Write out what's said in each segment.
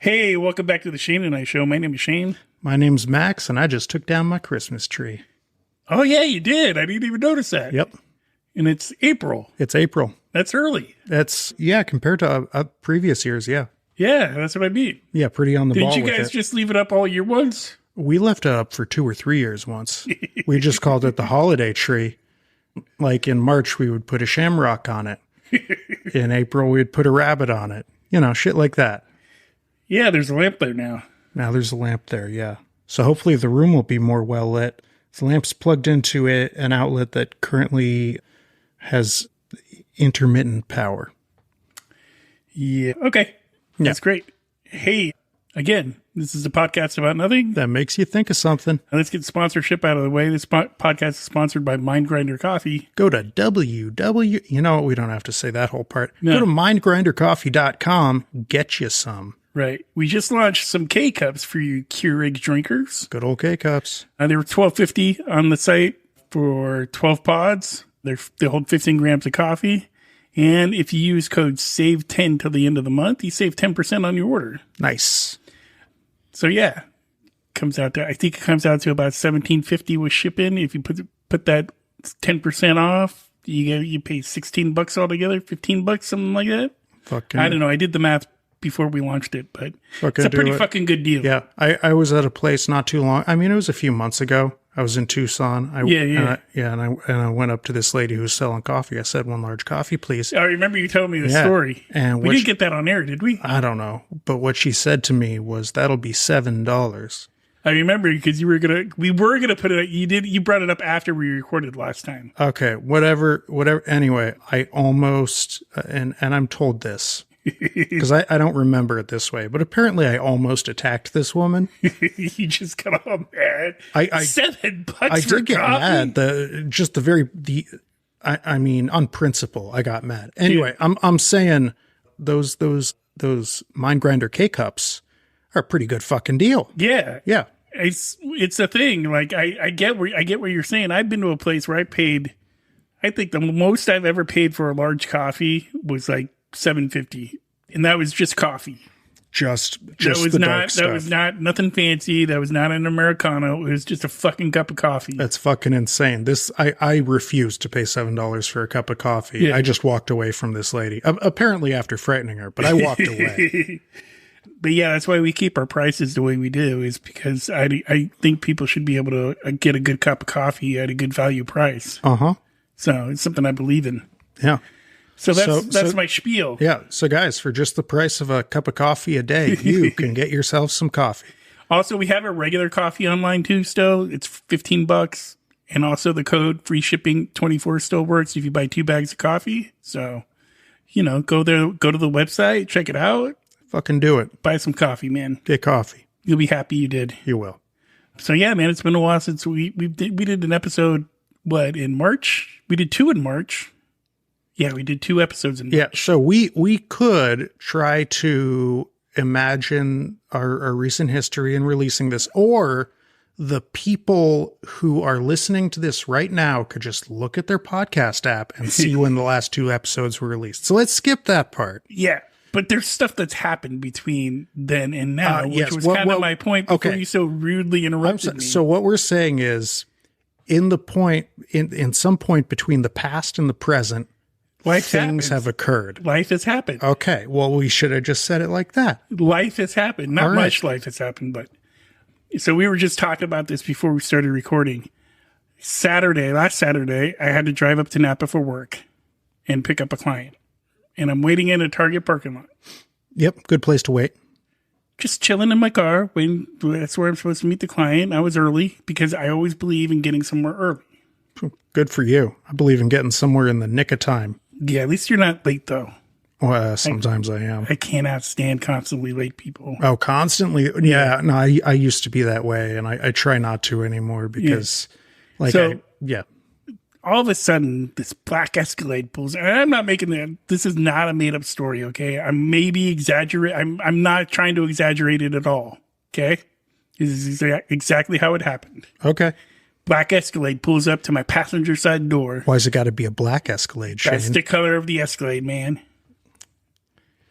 Hey, welcome back to the Shayne and I show. My name is Shayne. My name's Max, and I just took down my Christmas tree. Oh, yeah, you did. I didn't even notice that. Yep. And it's April. It's April. That's early. Compared to previous years, yeah. Yeah, that's what I mean. Yeah, pretty on the ball. Didn't you guys just leave it up all year once? We left it up for 2 or 3 years once. We just called it the holiday tree. Like in March, we would put a shamrock on it. In April, we'd put a rabbit on it. You know, shit like that. Yeah, there's a lamp there now. Now there's a lamp there, yeah. So hopefully the room will be more well lit. The lamp's plugged into an outlet that currently has intermittent power. Yeah. Okay. That's great. Hey, again, this is a podcast about nothing. That makes you think of something. Let's get sponsorship out of the way. This podcast is sponsored by Mind Grinder Coffee. Go to You know what? We don't have to say that whole part. No. Go to mindgrindercoffee.com. Get you some. Right. We just launched some K-Cups for you Keurig drinkers. Good old K-Cups. They were $12.50 on the site for 12 pods. They hold 15 grams of coffee. And if you use code SAVE10 till the end of the month, you save 10% on your order. Nice. So yeah, I think it comes out to about $17.50 with shipping. If you put that 10% off, you pay $16 altogether, $15, something like that. I don't know. I did the math before we launched it, but it's a pretty fucking good deal. Yeah. I was at a place not too long. I mean, it was a few months ago. I was in Tucson. And I went up to this lady who was selling coffee. I said, "One large coffee, please." I remember you telling me the story. And we didn't get that on air, did we? I don't know. But what she said to me was, "That'll be $7." I remember because we were gonna put it. You brought it up after we recorded last time. Okay, whatever. Anyway, I almost and I'm told this because I don't remember it this way, but apparently I almost attacked this woman. You just got all mad. $7 I for did get coffee? mad. I mean, on principle, I got mad. Anyway, I'm saying those Mind Grinder K-Cups are a pretty good fucking deal. Yeah. Yeah. It's a thing. Like I get what you're saying. I've been to a place where I think the most I've ever paid for a large coffee was like $7.50, and that was just coffee. Just that was not nothing fancy. That was not an Americano. It was just a fucking cup of coffee. That's fucking insane. I refused to pay $7 for a cup of coffee. Yeah. I just walked away from this lady. Apparently after frightening her, but I walked away. But yeah, that's why we keep our prices the way we do, is because I think people should be able to get a good cup of coffee at a good value price. Uh-huh. So it's something I believe in. Yeah. So that's my spiel. Yeah. So guys, for just the price of a cup of coffee a day, you can get yourself some coffee. Also, we have a regular coffee online too still. It's $15. And also the code free shipping 24 still works if you buy 2 bags of coffee. So, go there, go to the website, check it out. Fucking do it. Buy some coffee, man. Get coffee. You'll be happy you did. You will. So yeah, man, it's been a while since we did an episode, in March? We did 2 in March. Yeah, we did 2 episodes in March. Yeah, so we could try to imagine our recent history in releasing this, or the people who are listening to this right now could just look at their podcast app and see when the last 2 episodes were released. So let's skip that part. Yeah, but there's stuff that's happened between then and now, which was kind of my point before you so rudely interrupted me. So what we're saying is, in some point between the past and the present, things have occurred. Life has happened. Okay. Well, we should have just said it like that. Life has happened. Not much life has happened, but so we were just talking about this before we started recording. Last Saturday, I had to drive up to Napa for work and pick up a client. And I'm waiting in a Target parking lot. Yep. Good place to wait. Just chilling in my car. That's where I'm supposed to meet the client. I was early because I always believe in getting somewhere early. Good for you. I believe in getting somewhere in the nick of time. Yeah, at least you're not late, though. Well, sometimes I am. I cannot stand constantly late people. Oh, constantly? Yeah. No, I used to be that way, and I try not to anymore because, all of a sudden, this black Escalade pulls, and I'm not making that. This is not a made-up story, okay? I'm maybe exaggerating. I'm not trying to exaggerate it at all, okay? This is exactly how it happened. Okay. Black Escalade pulls up to my passenger side door. Why's it got to be a black Escalade, Shayne? That's the color of the Escalade, man.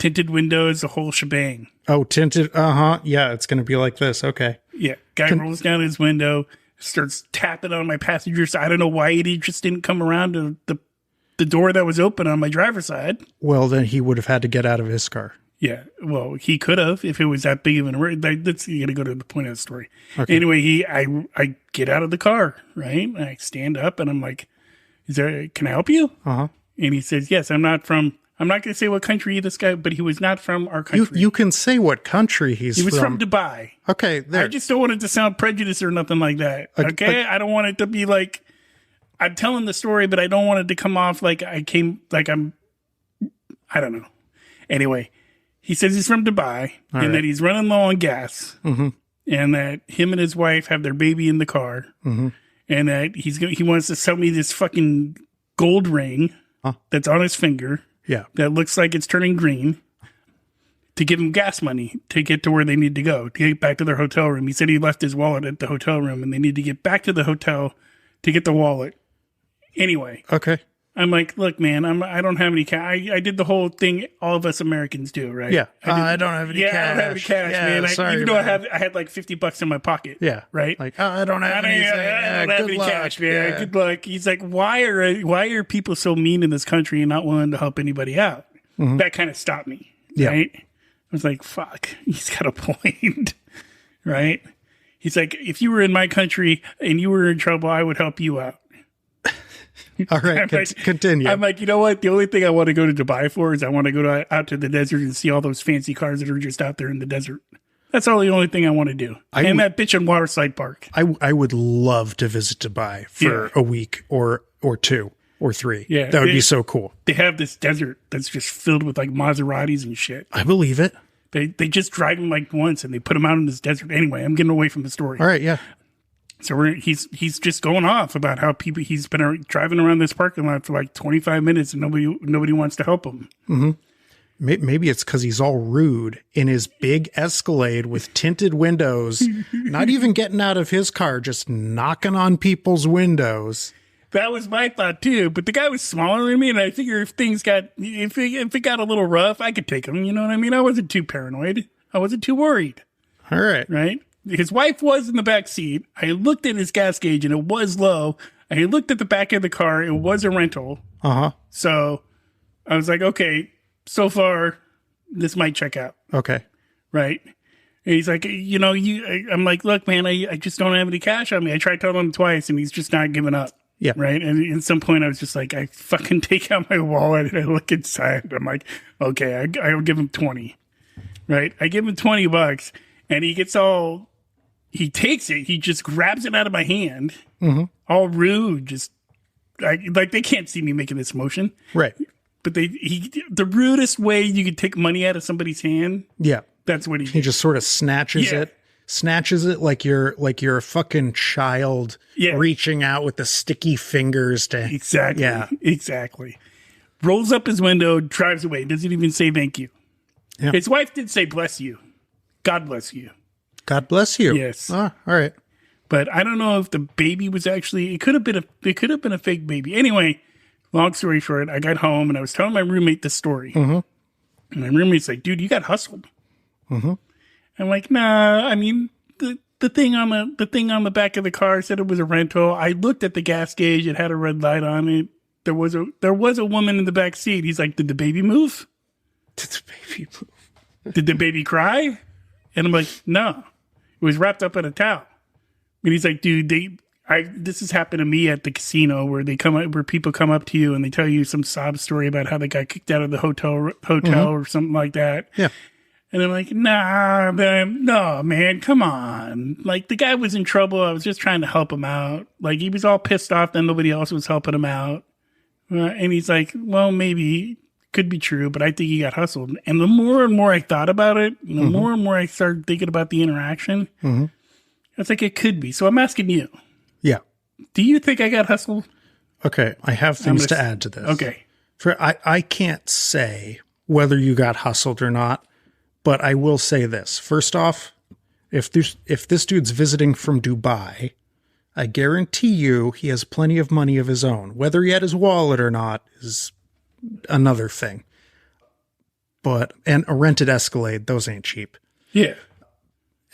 tinted windows, the whole shebang. Oh, tinted. Uh-huh. Yeah, it's going to be like this. Okay. Yeah. Guy rolls down his window, starts tapping on my passenger side. I don't know why he just didn't come around to the door that was open on my driver's side. Well, then he would have had to get out of his car. Yeah. Well, he could have if it was that big of an emergency. That's you got to go to the point of the story. Okay. Anyway, I get out of the car, right? And I stand up and I'm like, can I help you? Uh-huh. And he says, yes, I'm not going to say what country this guy, but he was not from our country. You can say what country he's from. He was from Dubai. Okay, there. I just don't want it to sound prejudiced or nothing like that. Okay? I don't want it to be like, I'm telling the story, but I don't want it to come off like I don't know. Anyway, he says he's from Dubai and that he's running low on gas and that him and his wife have their baby in the car and that he wants to sell me this fucking gold ring that's on his finger. Yeah. That looks like it's turning green to give him gas money to get to where they need to go, to get back to their hotel room. He said he left his wallet at the hotel room and they need to get back to the hotel to get the wallet. Anyway. Okay. I'm like, look, man, I don't have any cash. I did the whole thing all of us Americans do, right? Yeah. I don't have any cash. I don't have any cash, man. Sorry, even though I had like $50 in my pocket. Yeah. Right? Like, I don't have anything. I don't have any cash, man. Yeah. Good luck. He's like, why are people so mean in this country and not willing to help anybody out? That kind of stopped me. Yeah. Right? I was like, fuck, he's got a point. Right? He's like, if you were in my country and you were in trouble, I would help you out. All right, continue. I'm like, you know what? The only thing I want to go to Dubai for is I want to go out to the desert and see all those fancy cars that are just out there in the desert. That's the only thing I want to do. And that bitch in Waterside Park. I would love to visit Dubai for a week or 2 or 3. Yeah, that would be so cool. They have this desert that's just filled with like Maseratis and shit. I believe it. They just drive them like once and they put them out in this desert. Anyway, I'm getting away from the story. All right, yeah. So he's just going off about how he's been driving around this parking lot for like 25 minutes and nobody wants to help him. Mm-hmm. Maybe it's because he's all rude in his big Escalade with tinted windows, not even getting out of his car, just knocking on people's windows. That was my thought too, but the guy was smaller than me, and I figure if it got a little rough, I could take him. You know what I mean? I wasn't too paranoid. I wasn't too worried. All right. Right? His wife was in the back seat. I looked at his gas gauge, and it was low. I looked at the back of the car. It was a rental. Uh-huh. So I was like, okay, so far, this might check out. Okay. Right? And he's like, I'm like, look, man, I just don't have any cash on me. I tried telling him twice, and he's just not giving up. Yeah. Right. And at some point I was just like, I fucking take out my wallet and I look inside. I'm like, okay, I'll give him 20. Right. I give him $20 and he takes it. He just grabs it out of my hand. Mm-hmm. All rude. Just like they can't see me making this motion. Right. But the rudest way you could take money out of somebody's hand. Yeah. That's what he just sort of snatches it like you're a fucking child reaching out with the sticky fingers to exactly rolls up his window, drives away, doesn't even say thank you. His wife did say bless you, God bless you. Yes. All right. But I don't know if the baby was actually, it could have been a fake baby. Anyway, long story short, I got home and I was telling my roommate this story. And my roommate's like, dude, you got hustled. I'm like, nah, I mean, the thing on the back of the car said it was a rental. I looked at the gas gauge. It had a red light on it. There was a woman in the back seat. He's like, did the baby move? Did the baby cry? And I'm like, no, it was wrapped up in a towel. And he's like, dude, this has happened to me at the casino where people come up to you and they tell you some sob story about how they got kicked out of the hotel or something like that. Yeah. And I'm like, nah, no, man, come on. Like, the guy was in trouble. I was just trying to help him out. Like, he was all pissed off that nobody else was helping him out. And he's like, well, maybe, could be true, but I think he got hustled. And the more and more I thought about it, the more and more I started thinking about the interaction, I was like, it could be. So I'm asking you. Yeah. Do you think I got hustled? Okay, I have things to add to this. Okay. I can't say whether you got hustled or not. But I will say this. First off, if this dude's visiting from Dubai, I guarantee you he has plenty of money of his own. Whether he had his wallet or not is another thing. and a rented Escalade, those ain't cheap. Yeah.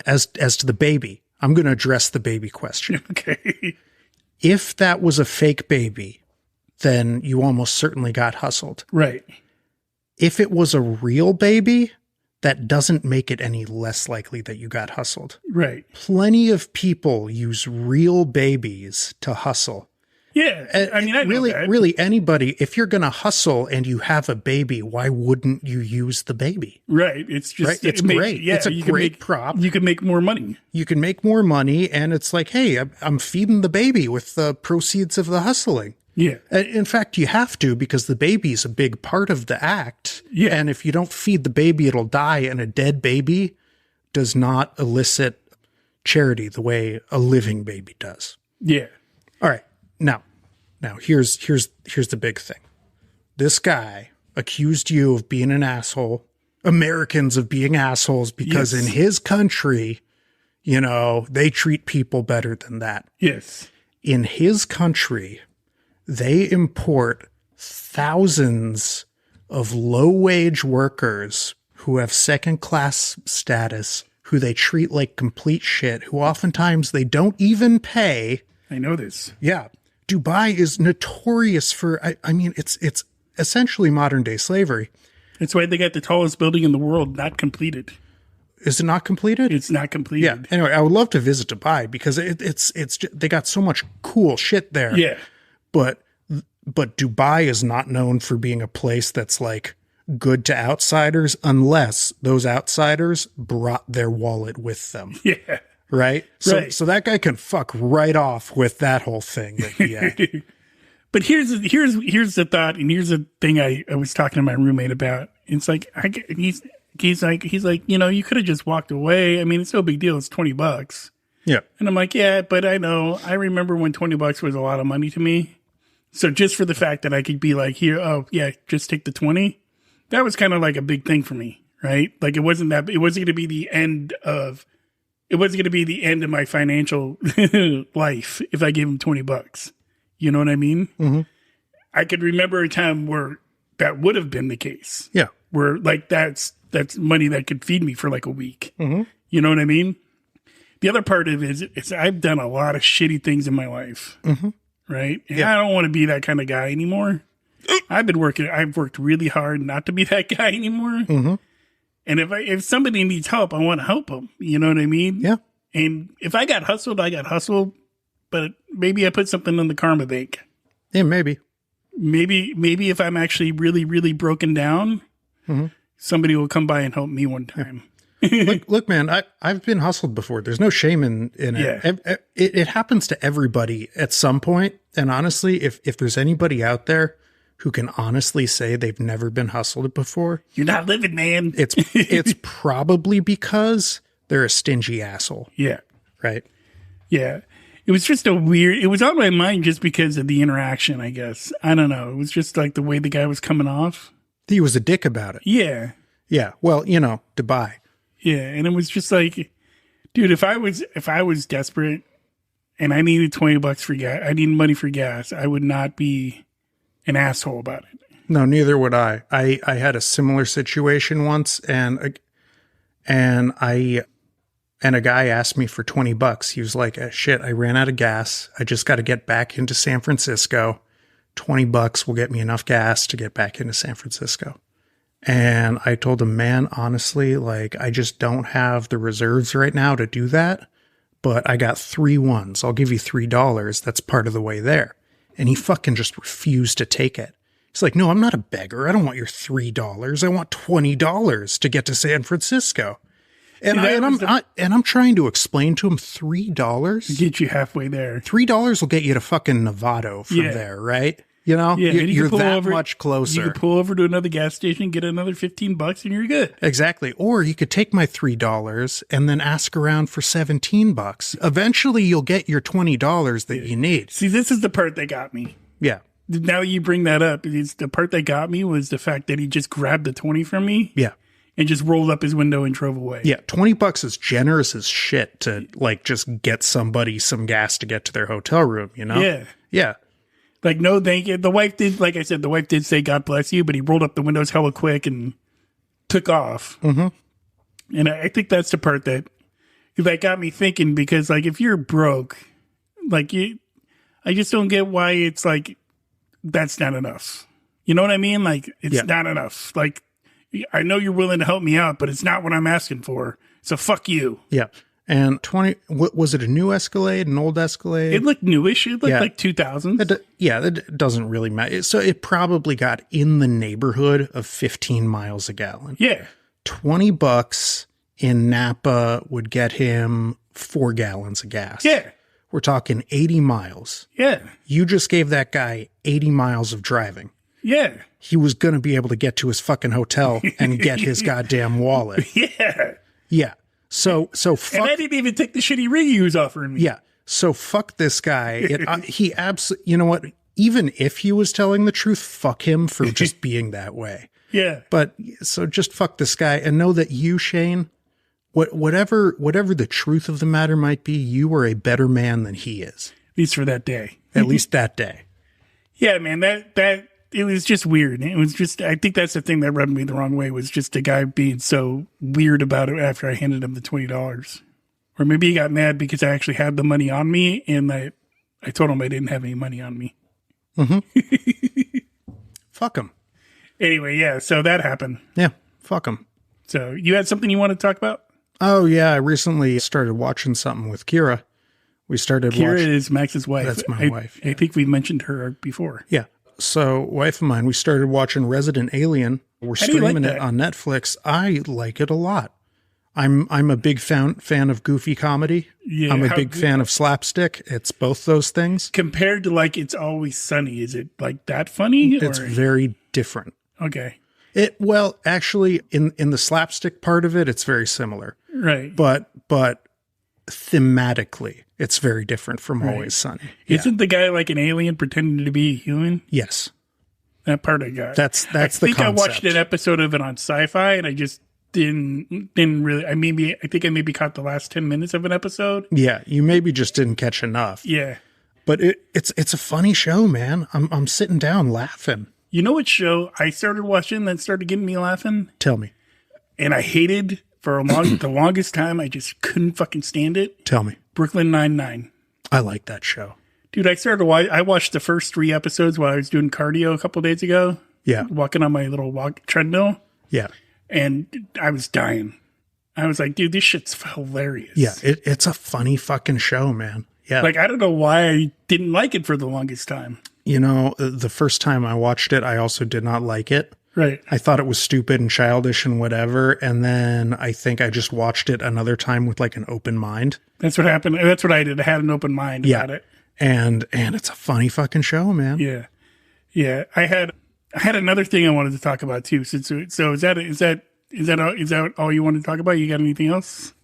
As to the baby, I'm going to address the baby question. Okay. If that was a fake baby, then you almost certainly got hustled. Right. If it was a real baby, that doesn't make it any less likely that you got hustled. Right. Plenty of people use real babies to hustle. Yeah. I mean, I know that. Really anybody, if you're going to hustle and you have a baby, why wouldn't you use the baby? Right. It's just, right? It's great. Yeah, it's a great prop. You can make more money. You can make more money. And it's like, hey, I'm feeding the baby with the proceeds of the hustling. Yeah. In fact, you have to, because the baby's a big part of the act. Yeah. And if you don't feed the baby, it'll die. And a dead baby does not elicit charity the way a living baby does. Yeah. All right. Now here's the big thing. This guy accused you of being an asshole, Americans of being assholes, because in his country, they treat people better than that. Yes. In his country, they import thousands of low-wage workers who have second-class status, who they treat like complete shit, who oftentimes they don't even pay. I know this. Yeah. Dubai is notorious for, I mean, it's essentially modern-day slavery. That's why they got the tallest building in the world not completed. Is it not completed? It's not completed. Yeah. Anyway, I would love to visit Dubai because it's they got so much cool shit there. Yeah. But Dubai is not known for being a place that's like good to outsiders unless those outsiders brought their wallet with them. Yeah. Right? So that guy can fuck right off with that whole thing that he had. But here's the thought, and here's the thing I was talking to my roommate about. It's like he's like, you could have just walked away. I mean, it's no big deal. It's $20. Yeah. And I'm like, yeah, but I know. I remember when $20 was a lot of money to me. So just for the fact that I could be like, here, oh yeah, just take the 20. That was kind of like a big thing for me, right? Like it wasn't going to be the end of my financial life if I gave him $20. You know what I mean? Mm-hmm. I could remember a time where that would have been the case. Yeah. Where like that's money that could feed me for like a week. Mm-hmm. You know what I mean? The other part of it is I've done a lot of shitty things in my life. Mm-hmm. Right? And I don't want to be that kind of guy anymore. I've worked really hard not to be that guy anymore. Mm-hmm. And if somebody needs help, I want to help them. You know what I mean? Yeah. And if I got hustled, I got hustled. But maybe I put something in the karma bank. Yeah, maybe. Maybe if I'm actually really, really broken down, somebody will come by and help me one time. Look, man, I've been hustled before. There's no shame in it. Yeah. It happens to everybody at some point. And honestly, if there's anybody out there who can honestly say they've never been hustled before, you're not living, man. It's probably because they're a stingy asshole. Yeah. Right? Yeah. It was just it was on my mind just because of the interaction, I guess. I don't know. It was just like the way the guy was coming off. He was a dick about it. Yeah. Yeah. Well, Dubai. Yeah. And it was just like, dude, if I was desperate and I needed $20 for gas, I needed money for gas, I would not be an asshole about it. No, neither would I. I had a similar situation once and a guy asked me for $20. He was like, shit, I ran out of gas. I just got to get back into San Francisco. $20 will get me enough gas to get back into San Francisco. And I told him, man, honestly, like, I just don't have the reserves right now to do that. But I got 3 ones. I'll give you $3. That's part of the way there. And he fucking just refused to take it. He's like, no, I'm not a beggar. I don't want your $3. I want $20 to get to San Francisco. And I'm trying to explain to him $3 get you halfway there. $3 will get you to fucking Novato from there, right? You're that much closer. You could pull over to another gas station, get another $15, and you're good. Exactly. Or you could take my $3 and then ask around for $17. Eventually, you'll get your $20 that you need. See, this is the part that got me. Yeah. Now you bring that up. The part that got me was the fact that he just grabbed the 20 from me. Yeah. And just rolled up his window and drove away. Yeah, $20 is generous as shit to like just get somebody some gas to get to their hotel room, Yeah. Yeah. Like, no, thank you. The wife did, like I said, the wife did say, God bless you, but he rolled up the windows hella quick and took off. And I think that's the part that got me thinking, because like, if you're broke, like I just don't get why it's like, that's not enough. You know what I mean? Like, it's not enough. Like, I know you're willing to help me out, but it's not what I'm asking for. So fuck you. Yeah. And was it a new Escalade, an old Escalade? It looked newish. It looked like 2000s. That doesn't really matter. So it probably got in the neighborhood of 15 miles a gallon. Yeah. $20 in Napa would get him 4 gallons of gas. Yeah. We're talking 80 miles. Yeah. You just gave that guy 80 miles of driving. Yeah. He was going to be able to get to his fucking hotel and get his goddamn wallet. Yeah. Yeah. So fuck. And I didn't even take the shitty rig he was offering me. Yeah. So fuck this guy. He absolutely, you know what? Even if he was telling the truth, fuck him for just being that way. Yeah. But so just fuck this guy and know that you, Shayne, whatever the truth of the matter might be, you are a better man than he is. At least for that day. At least that day. Yeah, man, that it was just weird. It was just, I think that's the thing that rubbed me the wrong way, was just a guy being so weird about it after I handed him the $20. Or maybe he got mad because I actually had the money on me, and I told him I didn't have any money on me. Fuck him. Anyway, yeah, so that happened. Yeah, fuck him. So you had something you want to talk about? Oh, yeah, I recently started watching something with Kira. Kira is Max's wife. That's my wife. I think we mentioned her before. Yeah. So, wife of mine, we started watching Resident Alien. We're streaming it on Netflix. I like it a lot. I'm a big fan of goofy comedy. Yeah, I'm a big fan of slapstick. It's both those things. Compared to like It's Always Sunny, is it like that funny? It's very different. Okay. Well, actually, in the slapstick part of it, it's very similar. Right. But thematically, it's very different from Always Sunny. Yeah. Isn't the guy like an alien pretending to be a human? Yes. That part I got. That's the concept. I think I watched an episode of it on Sci-Fi, and I just didn't really. I think I maybe caught the last 10 minutes of an episode. Yeah, you maybe just didn't catch enough. Yeah, but it's a funny show, man. I'm sitting down laughing. You know what show I started watching that started getting me laughing? Tell me. And I hated for the longest time. I just couldn't fucking stand it. Tell me. Brooklyn Nine-Nine. I like that show. Dude, I watched the first 3 episodes while I was doing cardio a couple days ago. Yeah. Walking on my little treadmill. Yeah. And I was dying. I was like, dude, this shit's hilarious. Yeah, it's a funny fucking show, man. Yeah. Like, I don't know why I didn't like it for the longest time. You know, the first time I watched it, I also did not like it. Right. I thought it was stupid and childish and whatever. And then I think I just watched it another time with like an open mind. That's what happened. That's what I did. I had an open mind about it. And it's a funny fucking show, man. Yeah. Yeah. I had another thing I wanted to talk about too. So is that all you want to talk about? You got anything else?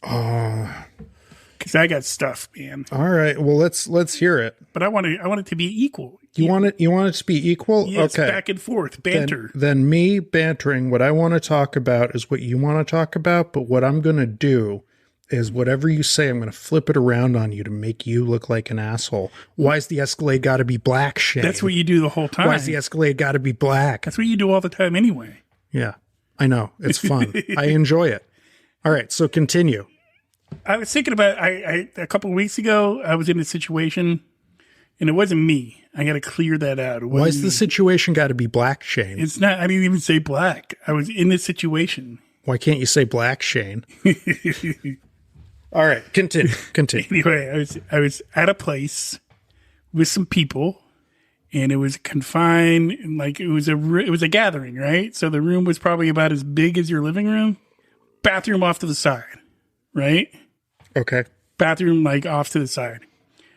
Because I got stuff, man. All right. Well, let's hear it. But I want it to be equal. You want it to be equal? Yes, okay. Back and forth, banter. Then me bantering. What I want to talk about is what you want to talk about. But what I'm going to do is whatever you say, I'm going to flip it around on you to make you look like an asshole. Why's the Escalade got to be black, Shayne? That's what you do the whole time. Why's the Escalade got to be black? That's what you do all the time anyway. Yeah, I know. It's fun. I enjoy it. All right, so continue. I was thinking about I a couple of weeks ago, I was in a situation, and it wasn't me. I got to clear that out. Why's the situation got to be black, Shayne? It's not. I didn't even say black. I was in this situation. Why can't you say black, Shayne? All right, continue. Anyway, I was at a place with some people, and it was confined, and like it was a gathering, right? So the room was probably about as big as your living room. Bathroom off to the side, right? Okay. Bathroom like off to the side.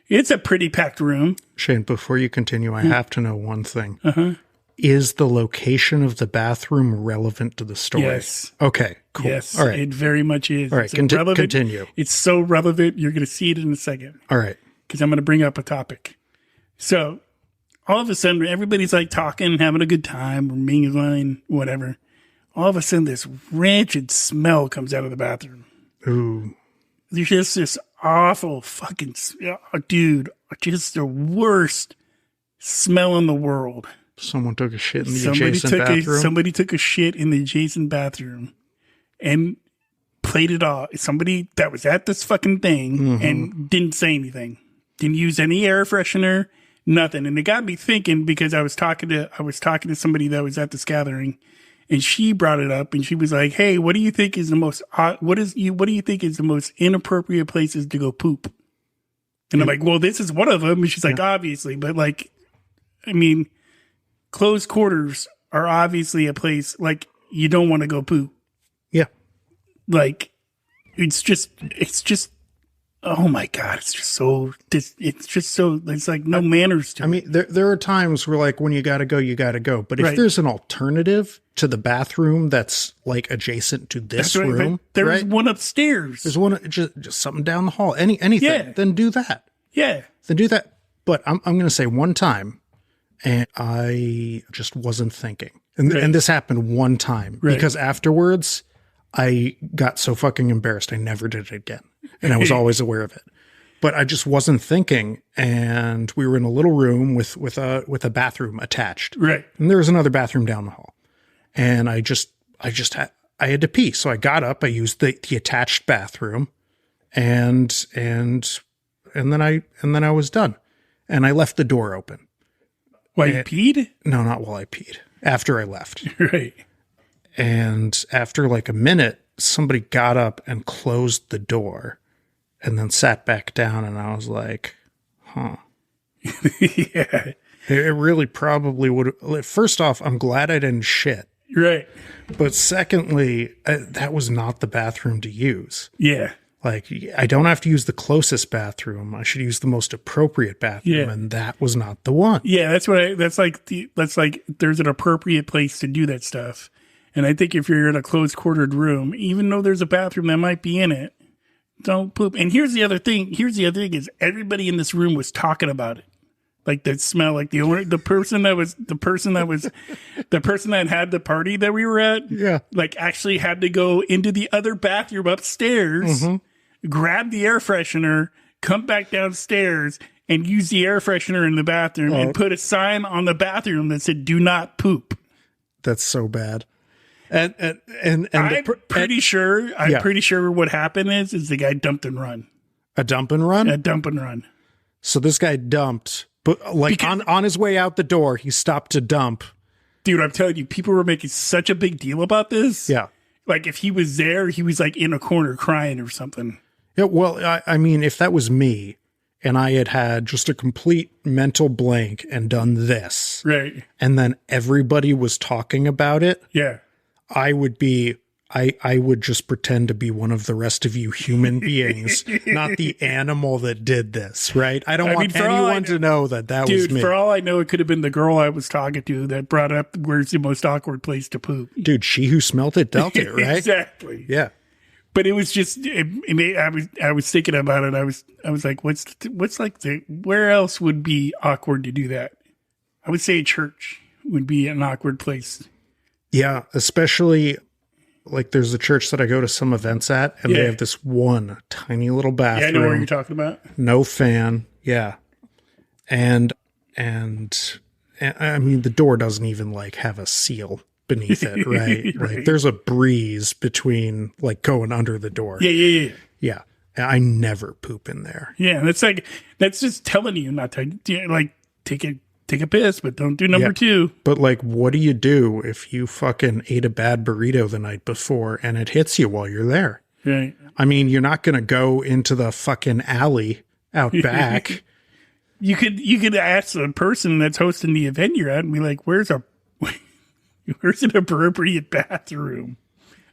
It's a pretty packed room. Shayne, before you continue, I have to know one thing. Is the location of the bathroom relevant to the story? Yes. Okay, cool. Yes, all right. It very much is. All right, continue. It's so relevant. You're going to see it in a second. All right. Because I'm going to bring up a topic. So all of a sudden, everybody's like talking, having a good time, or mingling, whatever. All of a sudden, this rancid smell comes out of the bathroom. Ooh. There's just this awful fucking, dude, just the worst smell in the world. Someone took a shit in the adjacent bathroom. Somebody took a shit in the adjacent bathroom and played it off. Somebody that was at this fucking thing and didn't say anything. Didn't use any air freshener, nothing. And it got me thinking because I was talking to somebody that was at this gathering, and she brought it up and she was like, "Hey, what do you think is the most inappropriate places to go poop?" And I'm like, "Well, this is one of them." And she's like, "Obviously, but like, I mean, closed quarters are obviously a place like you don't want to go poop." Yeah. Like, it's just, oh my God, it's like no manners to it. I mean, there are times where like when you gotta go. But if there's an alternative to the bathroom that's like adjacent to this room, there's one upstairs. There's one just something down the hall. Anything, then do that. Yeah. Then do that. But I'm gonna say one time, and I just wasn't thinking, and this happened one time because afterwards I got so fucking embarrassed. I never did it again. And I was always aware of it, but I just wasn't thinking. And we were in a little room with a bathroom attached. Right. And there was another bathroom down the hall. And I had to pee. So I got up, I used the attached bathroom and then I was done. And I left the door open. While you peed? No, not while I peed. After I left. Right. And after like a minute, somebody got up and closed the door and then sat back down. And I was like, huh. Yeah. It really probably would have. First off, I'm glad I didn't shit. Right. But secondly, that was not the bathroom to use. Yeah. Like, I don't have to use the closest bathroom. I should use the most appropriate bathroom. Yeah. And that was not the one. Yeah. That's like there's an appropriate place to do that stuff. And I think if you're in a closed quartered room, even though there's a bathroom that might be in it, don't poop. And here's the other thing is everybody in this room was talking about it. Like the smell, like the person that had the party that we were at, like actually had to go into the other bathroom upstairs, grab the air freshener, come back downstairs and use the air freshener in the bathroom and put a sign on the bathroom that said, "Do not poop." That's so bad. And I'm pretty sure what happened is the guy dumped and run. A dump and run? A dump and run. So this guy dumped, but like on his way out the door, he stopped to dump. Dude, I'm telling you, people were making such a big deal about this. Yeah. Like if he was there, he was like in a corner crying or something. Yeah. Well, I mean, if that was me and I had just a complete mental blank and done this. Right. And then everybody was talking about it. Yeah. I would just pretend to be one of the rest of you human beings, not the animal that did this, right? I don't want anyone to know that was me. Dude, for all I know, it could have been the girl I was talking to that brought up where's the most awkward place to poop. Dude, she who smelt it dealt it, right? Exactly. Yeah. But it was just, I was thinking about it. I was like, where else would be awkward to do that? I would say a church would be an awkward place. Yeah, especially like there's a church that I go to some events at, and they have this one tiny little bathroom. Yeah, I know what you're talking about. No fan. Yeah. And I mean, the door doesn't even like have a seal beneath it, right? Right. Like there's a breeze between like going under the door. Yeah. Yeah. I never poop in there. Yeah. That's just telling you not to like take a piss, but don't do number two. But like, what do you do if you fucking ate a bad burrito the night before and it hits you while you're there? Right. I mean, you're not going to go into the fucking alley out back. You could ask the person that's hosting the event you're at and be like, where's an appropriate bathroom?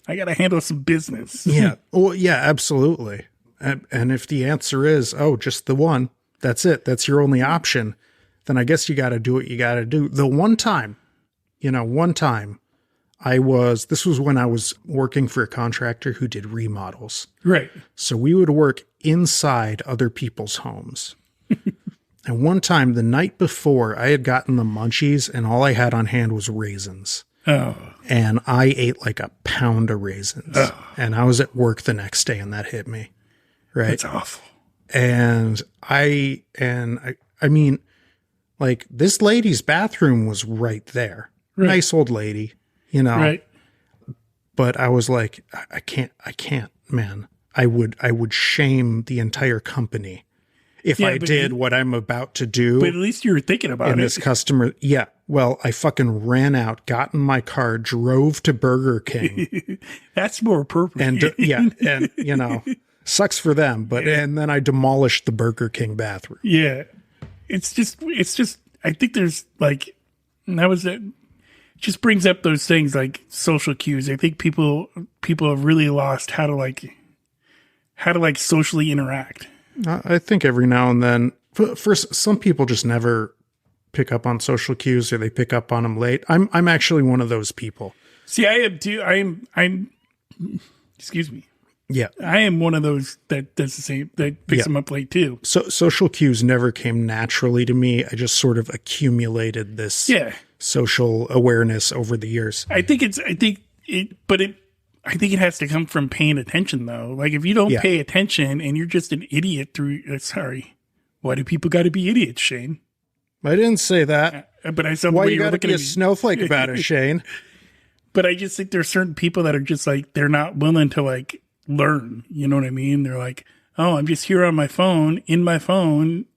I got to handle some business. Yeah. Well, yeah, absolutely. And if the answer is, oh, just the one, that's it. That's your only option. Then I guess you got to do what you got to do. The one time this was when I was working for a contractor who did remodels. Right. So we would work inside other people's homes. And one time the night before I had gotten the munchies and all I had on hand was raisins. Oh. And I ate like a pound of raisins. Oh. And I was at work the next day and that hit me. Right. That's awful. And I mean, Like, this lady's bathroom was right there. Right. Nice old lady, you know. Right. But I was like, I can't, man. I would shame the entire company if I did what I'm about to do. But at least you were thinking about it. And this customer, yeah. Well, I fucking ran out, got in my car, drove to Burger King. That's more appropriate. And and you know, sucks for them. But and then I demolished the Burger King bathroom. Yeah, it's just. I think there's like, that was it. Just brings up those things like social cues. I think people have really lost how to socially interact. I think every now and then, for some people, just never pick up on social cues, or they pick up on them late. I'm actually one of those people. See, I am too. I'm. Excuse me. Yeah, I am one of those that does the same. That picks them up late too. So social cues never came naturally to me. I just sort of accumulated this social awareness over the years. I think it has to come from paying attention, though. Like, if you don't pay attention and you're just an idiot sorry, why do people got to be idiots, Shane? I didn't say that. But I saw why you got to be a snowflake about it, Shane. But I just think there's certain people that are just like, they're not willing to like learn. You know what I mean? They're like, oh, I'm just here on my phone,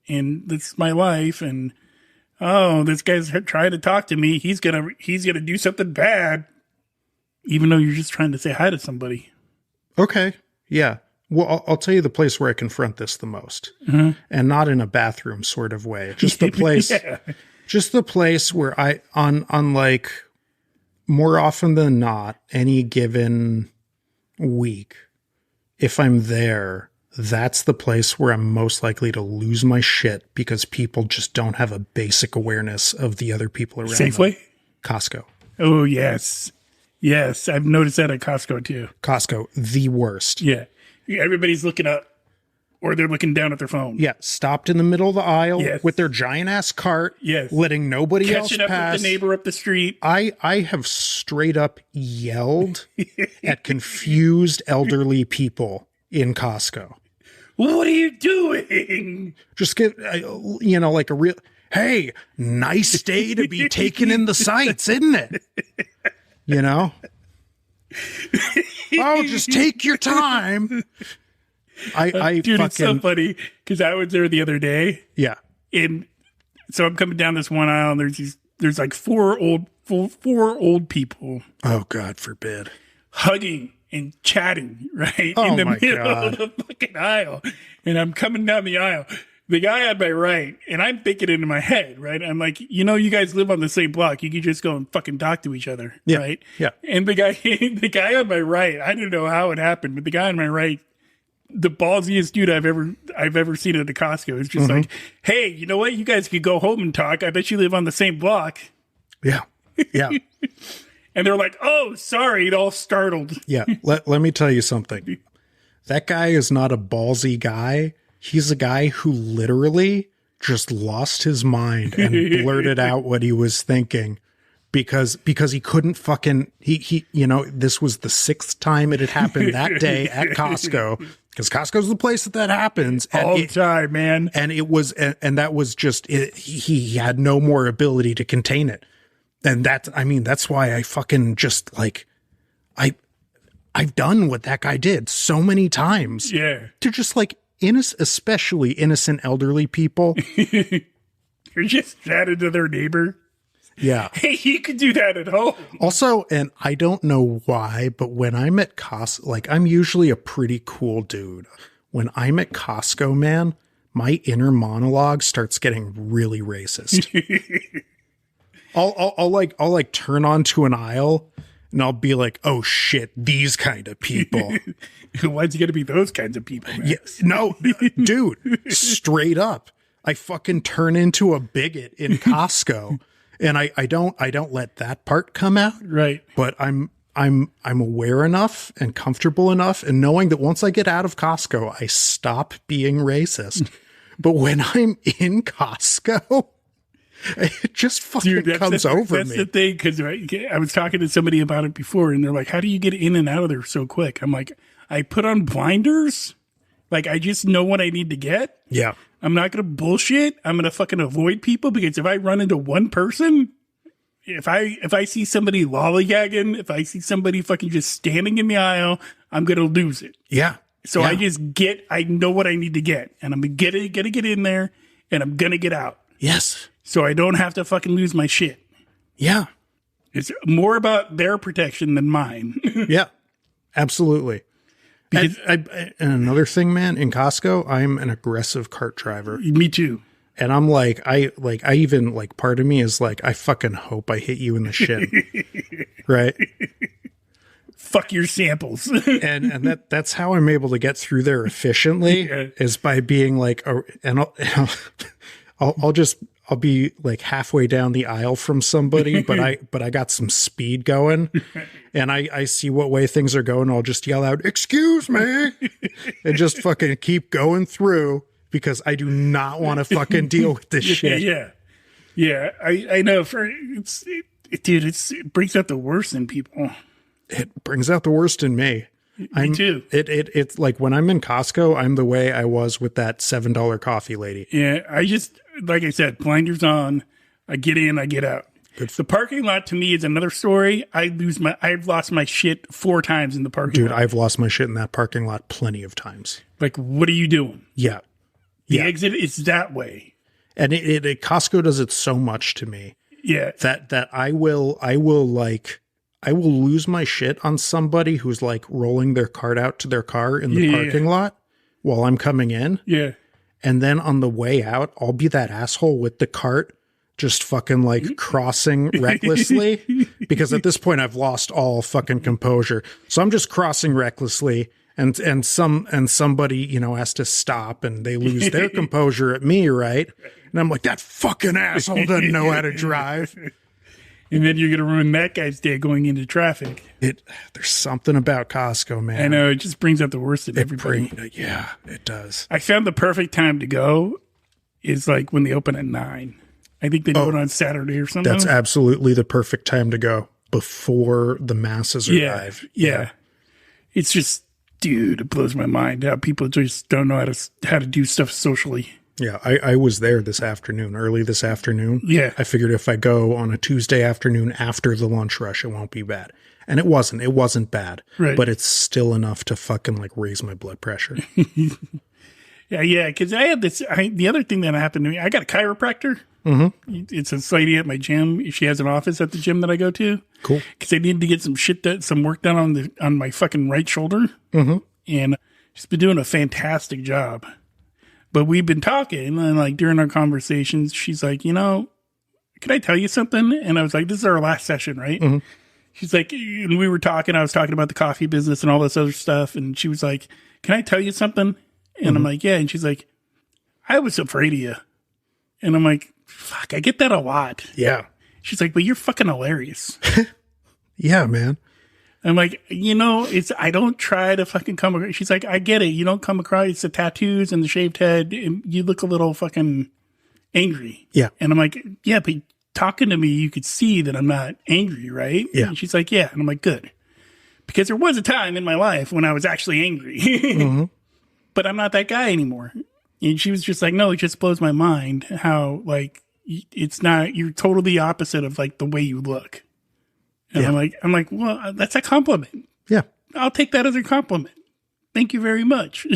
and this is my life. And oh, this guy's trying to talk to me. He's gonna do something bad. Even though you're just trying to say hi to somebody. Okay. Yeah. Well, I'll tell you the place where I confront this the most, and not in a bathroom sort of way. Just the place, just the place where on like more often than not, any given week, if I'm there, that's the place where I'm most likely to lose my shit because people just don't have a basic awareness of the other people around Safeway? them. Costco. Oh, yes. Yes, I've noticed that at Costco too. Costco, the worst. Yeah. Everybody's looking up or they're looking down at their phone. Yeah, stopped in the middle of the aisle with their giant ass cart, letting nobody else pass. Catching up with the neighbor up the street. I have straight up yelled at confused elderly people in Costco. What are you doing? Just get, like a real, hey, nice day to be taking in the sights, isn't it? You know? Oh, just take your time. Dude, it's so funny because I was there the other day. Yeah. And so I'm coming down this one aisle and there's like four old people. Oh, God forbid. Hugging and chatting, right? In the middle of the fucking aisle. And I'm coming down the aisle. The guy on my right, and I'm thinking it in my head, right? I'm like, you guys live on the same block. You could just go and fucking talk to each other, right? Yeah. And the guy on my right, I don't know how it happened, but the guy on my right, the ballsiest dude I've ever seen at the Costco is just like, hey, you know what? You guys could go home and talk. I bet you live on the same block. Yeah. Yeah. And they're like, oh, sorry, it all startled. Yeah. Let me tell you something. That guy is not a ballsy guy. He's a guy who literally just lost his mind and blurted out what he was thinking because he couldn't fucking, this was the 6th time it had happened that day at Costco, because Costco's the place that happens all the time, man. And it was, and that was just, he had no more ability to contain it. And that's why I fucking just like, I've done what that guy did so many times. Yeah. To just like, especially innocent elderly people. You're just chatting to their neighbor. Yeah. Hey, you could do that at home. Also, and I don't know why, but when I'm at Costco, like I'm usually a pretty cool dude. When I'm at Costco, man, my inner monologue starts getting really racist. I'll turn onto an aisle and I'll be like, oh shit, these kind of people. Why's it going to be those kinds of people? Man? Yes. No, dude, straight up. I fucking turn into a bigot in Costco, and I don't let that part come out. Right. But I'm aware enough and comfortable enough, and knowing that once I get out of Costco, I stop being racist. But when I'm in Costco, it just fucking comes over me. That's the thing, because I was talking to somebody about it before, and they're like, how do you get in and out of there so quick? I'm like, I put on blinders. Like, I just know what I need to get. Yeah. I'm not going to bullshit. I'm going to fucking avoid people, because if I run into one person, if I see somebody lollygagging, if I see somebody fucking just standing in the aisle, I'm going to lose it. Yeah. So Yeah. I know what I need to get, and I'm going to get in there, and I'm going to get out. Yes. So I don't have to fucking lose my shit. Yeah. It's more about their protection than mine. Yeah. Absolutely. Because And another thing, man, in Costco, I'm an aggressive cart driver. me too. And I'm like, I even like, part of me is like, I fucking hope I hit you in the shin. Right. Fuck your samples. And that's how I'm able to get through there efficiently, is by being like, I'll be like halfway down the aisle from somebody, but I got some speed going, and I see what way things are going. I'll just yell out, "Excuse me," and just fucking keep going through, because I do not want to fucking deal with this shit. Yeah. I know. Dude, it brings out the worst in people. It brings out the worst in me. Me too. It's like when I'm in Costco, I'm the way I was with that $7 coffee lady. Yeah, I just, like I said, blinders on. I get in, I get out. The parking lot to me is another story. I've lost my shit 4 times in the parking lot. Dude, I've lost my shit in that parking lot plenty of times. Like, what are you doing? Yeah. The exit is that way. And Costco does it so much to me. Yeah. That I will lose my shit on somebody who's like rolling their cart out to their car in the parking lot while I'm coming in. Yeah. And then on the way out, I'll be that asshole with the cart just fucking like crossing recklessly, because at this point I've lost all fucking composure. So I'm just crossing recklessly, and somebody, you know, has to stop, and they lose their composure at me, right? And I'm like, that fucking asshole doesn't know how to drive. And then you're going to ruin that guy's day going into traffic. There's something about Costco, man. I know. It just brings out the worst in everybody. Yeah, it does. I found the perfect time to go is like when they open at 9. I think they do it on Saturday or something. That's absolutely the perfect time to go, before the masses arrive. Yeah. It's just, dude, it blows my mind how people just don't know how to do stuff socially. Yeah, I was there early this afternoon. Yeah. I figured if I go on a Tuesday afternoon after the lunch rush, it won't be bad. And it wasn't bad. Right. But it's still enough to fucking like raise my blood pressure. Yeah, because I had the other thing that happened to me, I got a chiropractor. Mm-hmm. It's a lady at my gym. She has an office at the gym that I go to. Cool. Because I needed to get some work done on my fucking right shoulder. Mm-hmm. And she's been doing a fantastic job. But we've been talking, and like during our conversations, she's like, you know, can I tell you something? And I was like, this is our last session, right? Mm-hmm. She's like, and we were talking, I was talking about the coffee business and all this other stuff. And she was like, can I tell you something? And I'm like, yeah. And she's like, I was afraid of you. And I'm like, fuck, I get that a lot. Yeah. She's like, but you're fucking hilarious. Yeah, man. I'm like, you know, I don't try to fucking come across. She's like, I get it. You don't come across, it's the tattoos and the shaved head. And you look a little fucking angry. Yeah. And I'm like, yeah, but talking to me, you could see that I'm not angry, right? Yeah. And she's like, yeah. And I'm like, good. Because there was a time in my life when I was actually angry. Mm-hmm. But I'm not that guy anymore. And she was just like, no, it just blows my mind how, like, it's not, you're totally opposite of, like, the way you look. And I'm like, well, that's a compliment. Yeah. I'll take that as a compliment. Thank you very much.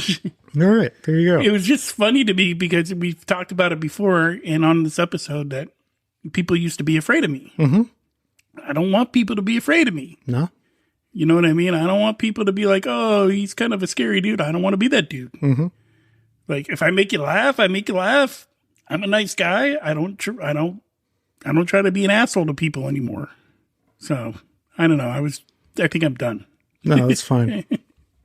All right. There you go. It was just funny to me because we've talked about it before and on this episode that people used to be afraid of me. Mm-hmm. I don't want people to be afraid of me. No. You know what I mean? I don't want people to be like, oh, he's kind of a scary dude. I don't want to be that dude. Mm-hmm. Like, if I make you laugh, I make you laugh. I'm a nice guy. I don't try to be an asshole to people anymore. So I don't know. I think I'm done. No, that's fine.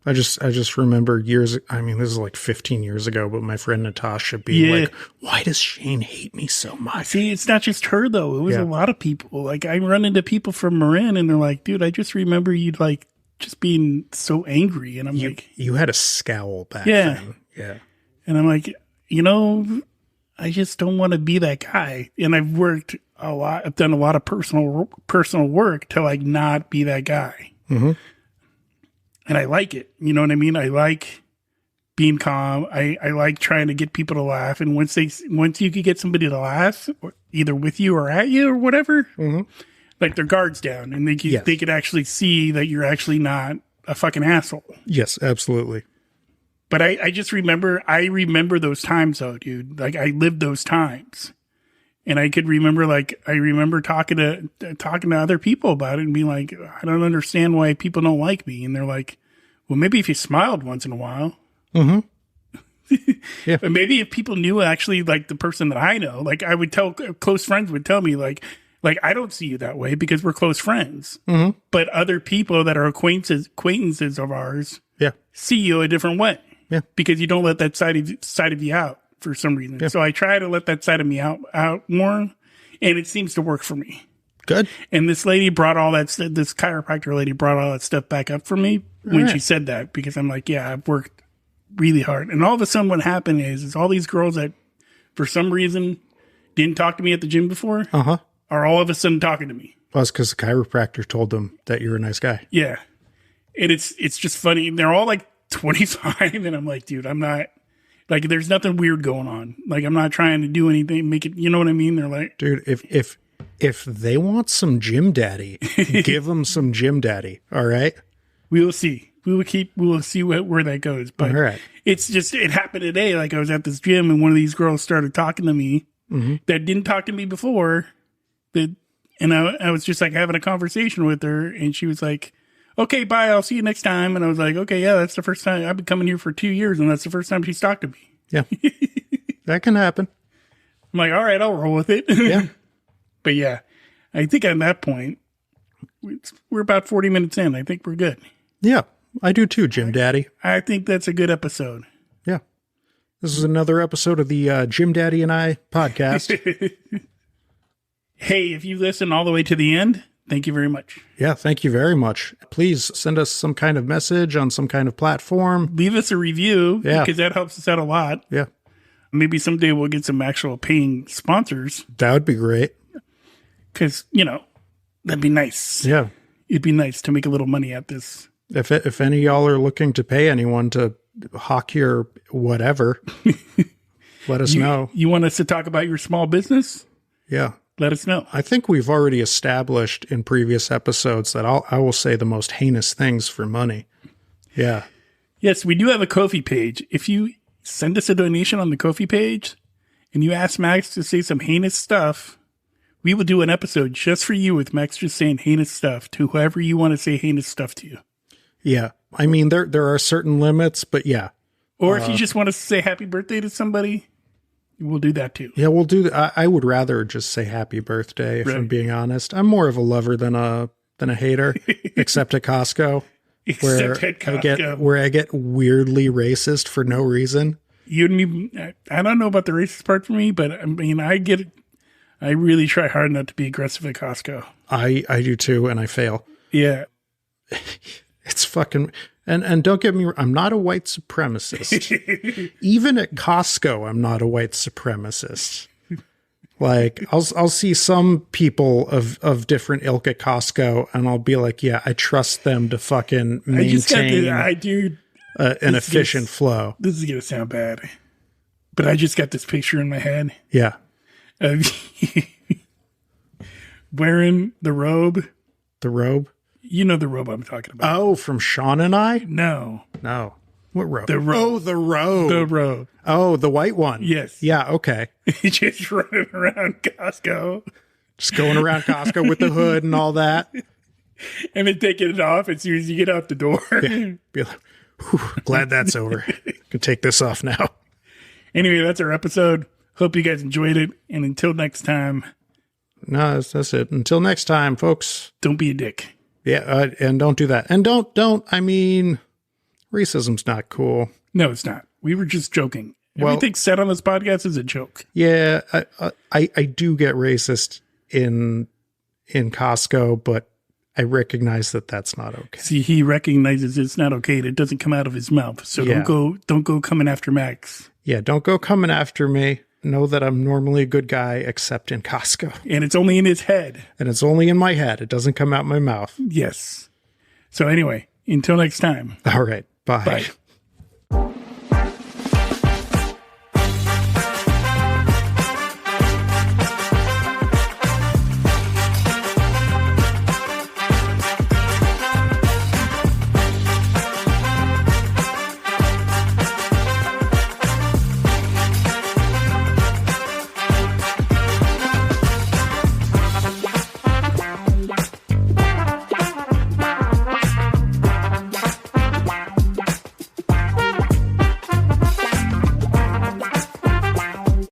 I just remember years. I mean, this is like 15 years ago, but my friend Natasha being like, why does Shayne hate me so much? See, it's not just her though. It was a lot of people. Like I run into people from Marin and they're like, dude, I just remember you like just being so angry. And I'm like, you had a scowl back then. Yeah. And I'm like, you know, I just don't want to be that guy. And I've worked a lot. I've done a lot of personal work to like not be that guy. Mm-hmm. And I like it. You know what I mean? I like being calm. I like trying to get people to laugh. And once you could get somebody to laugh, either with you or at you or whatever, like their guards down, and they could actually see that you're actually not a fucking asshole. Yes, absolutely. But I just remember those times though, dude. Like I lived those times. And I could remember, talking to other people about it and being like, I don't understand why people don't like me. And they're like, well, maybe if you smiled once in a while. Yeah. But maybe if people knew actually like the person that I know, like I would tell, close friends would tell me like I don't see you that way because we're close friends. But other people that are acquaintances of ours see you a different way. Yeah. Because you don't let that side of you out for some reason. Yeah. So I try to let that side of me out more, and it seems to work for me. Good. And this chiropractor lady brought all that stuff back up for me when she said that, because I'm like, yeah, I've worked really hard. And all of a sudden what happened is all these girls that for some reason didn't talk to me at the gym before are all of a sudden talking to me. Well, it's because the chiropractor told them that you're a nice guy. Yeah. And it's just funny. They're all like 25 and I'm like, dude, I'm not like, there's nothing weird going on. Like, I'm not trying to do anything, make it, you know what I mean? They're like, dude, if they want some gym daddy, give them some gym daddy. All right. We will see. We will see where that goes. But all right. It's just, it happened today. Like I was at this gym and one of these girls started talking to me that didn't talk to me before. And I was just like having a conversation with her, and she was like, okay, bye, I'll see you next time. And I was like, okay, yeah, that's the first time. I've been coming here for 2 years, and that's the first time she's talked to me. Yeah. That can happen. I'm like, all right, I'll roll with it. Yeah. But yeah, I think at that point, we're about 40 minutes in. I think we're good. Yeah, I do too, Jim Daddy. I think that's a good episode. Yeah. This is another episode of the Jim Daddy and I podcast. Hey, if you listen all the way to the end, thank you very much. Yeah, thank you very much. Please send us some kind of message on some kind of platform. Leave us a review, because that helps us out a lot. Yeah. Maybe someday we'll get some actual paying sponsors. That would be great. Because, that'd be nice. Yeah. It'd be nice to make a little money at this. If any of y'all are looking to pay anyone to hawk your whatever, let us know. You want us to talk about your small business? Yeah. Let us know. I think we've already established in previous episodes that I will say the most heinous things for money. Yeah. Yes, we do have a Ko-fi page. If you send us a donation on the Ko-fi page and you ask Max to say some heinous stuff, we will do an episode just for you with Max just saying heinous stuff to whoever you want to say heinous stuff to. Yeah. I mean, there are certain limits, but yeah. Or if you just want to say happy birthday to somebody, we'll do that too. Yeah, we'll do that. I would rather just say happy birthday, if I'm being honest. I'm more of a lover than a hater, except at Costco. Where I get weirdly racist for no reason. You and me, I don't know about the racist part for me, but I mean, I get it. I really try hard not to be aggressive at Costco. I do too, and I fail. Yeah. It's fucking, and don't get me wrong, I'm not a white supremacist. Even at Costco, I'm not a white supremacist. Like, I'll see some people of different ilk at Costco, and I'll be like, yeah, I trust them to fucking maintain an efficient flow. This is going to sound bad, but I just got this picture in my head. Yeah. Of wearing the robe. The robe? You know the robe I'm talking about. Oh, from Shayne and I? No. What robe? The robe. Oh, the robe. The robe. Oh, the white one. Yes. Yeah, okay. Just running around Costco. Just going around Costco with the hood and all that. And then taking it off as soon as you get out the door. Yeah. Be like, glad that's over. Can take this off now. Anyway, that's our episode. Hope you guys enjoyed it. And until next time. No, that's it. Until next time, folks. Don't be a dick. Yeah, and don't do that. And I mean, racism's not cool. No, it's not. We were just joking. Everything said on this podcast is a joke. Yeah, I do get racist in Costco, but I recognize that that's not okay. See, he recognizes it's not okay. It doesn't come out of his mouth. So don't go coming after Max. Yeah, don't go coming after me. Know that I'm normally a good guy, except in Costco. And it's only in his head. And it's only in my head. It doesn't come out my mouth. Yes. So anyway, until next time. All right. Bye. Bye.